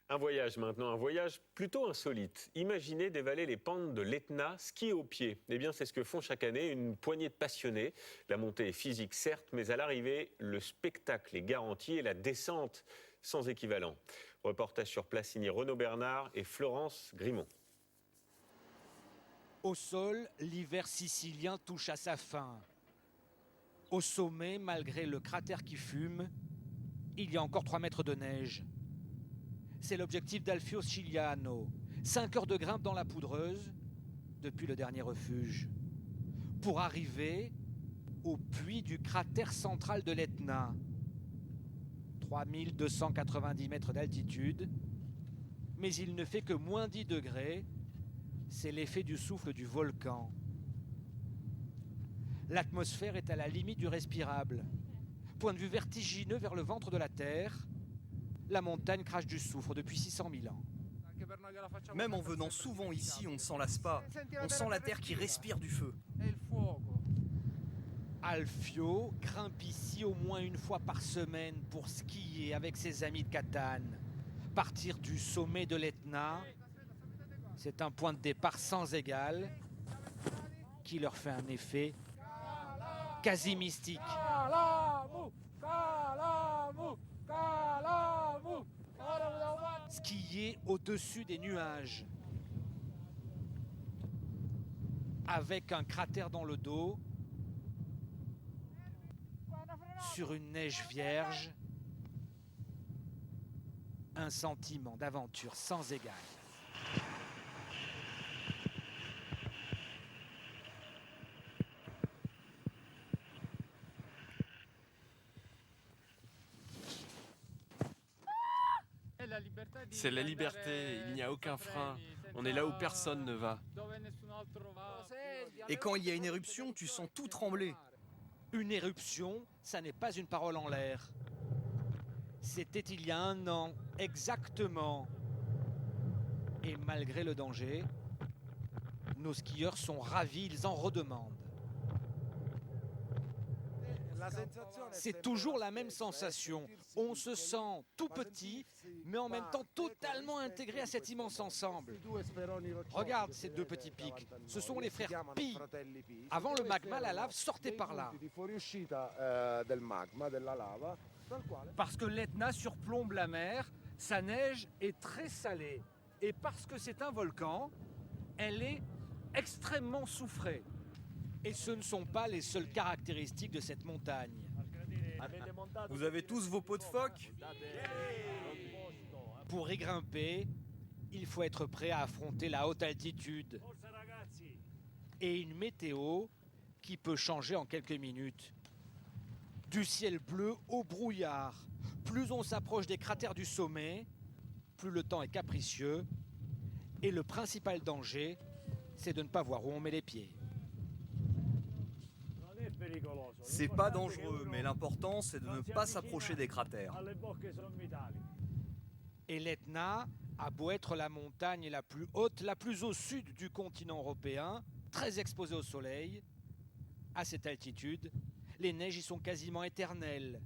Un voyage maintenant, un voyage plutôt insolite. Imaginez dévaler les pentes de l'Etna, ski au pied. Eh bien, c'est ce que font chaque année une poignée de passionnés. La montée est physique, certes, mais à l'arrivée, le spectacle est garanti et la descente sans équivalent. Reportage sur place signé Renaud Bernard et Florence Grimont. Au sol, l'hiver sicilien touche à sa fin. Au sommet, malgré le cratère qui fume, il y a encore 3 mètres de neige. C'est l'objectif d'Alfio Scigliano. 5 heures de grimpe dans la poudreuse depuis le dernier refuge. Pour arriver au puits du cratère central de l'Etna. 3290 mètres d'altitude, mais il ne fait que moins 10 degrés. C'est l'effet du souffle du volcan. L'atmosphère est à la limite du respirable. Point de vue vertigineux vers le ventre de la Terre, la montagne crache du soufre depuis 600 000 ans. Même en venant souvent ici, on ne s'en lasse pas. On sent la terre qui respire du feu. Alfio grimpe ici au moins une fois par semaine pour skier avec ses amis de Catane. Partir du sommet de l'Etna, c'est un point de départ sans égal qui leur fait un effet quasi mystique. Skier au-dessus des nuages, avec un cratère dans le dos, sur une neige vierge, un sentiment d'aventure sans égal. C'est la liberté, il n'y a aucun frein. On est là où personne ne va. Et quand il y a une éruption, tu sens tout trembler. Une éruption, ça n'est pas une parole en l'air. C'était il y a 1 an, exactement. Et malgré le danger, nos skieurs sont ravis, ils en redemandent. C'est toujours la même sensation. On se sent tout petit, mais en même temps totalement intégré à cet immense ensemble. Regarde ces 2 petits pics. Ce sont les frères Pi. Avant le magma, la lave sortait par là. Parce que l'Etna surplombe la mer, sa neige est très salée. Et parce que c'est un volcan, elle est extrêmement soufrée. Et ce ne sont pas les seules caractéristiques de cette montagne. Vous avez tous vos pots de phoque? Pour y grimper, il faut être prêt à affronter la haute altitude et une météo qui peut changer en quelques minutes. Du ciel bleu au brouillard. Plus on s'approche des cratères du sommet, plus le temps est capricieux. Et le principal danger, c'est de ne pas voir où on met les pieds. C'est pas dangereux, mais l'important c'est de ne pas s'approcher des cratères. Et l'Etna a beau être la montagne la plus haute, la plus au sud du continent européen, très exposée au soleil, à cette altitude, les neiges y sont quasiment éternelles.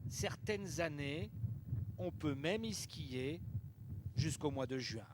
Certaines années, on peut même y skier jusqu'au mois de juin.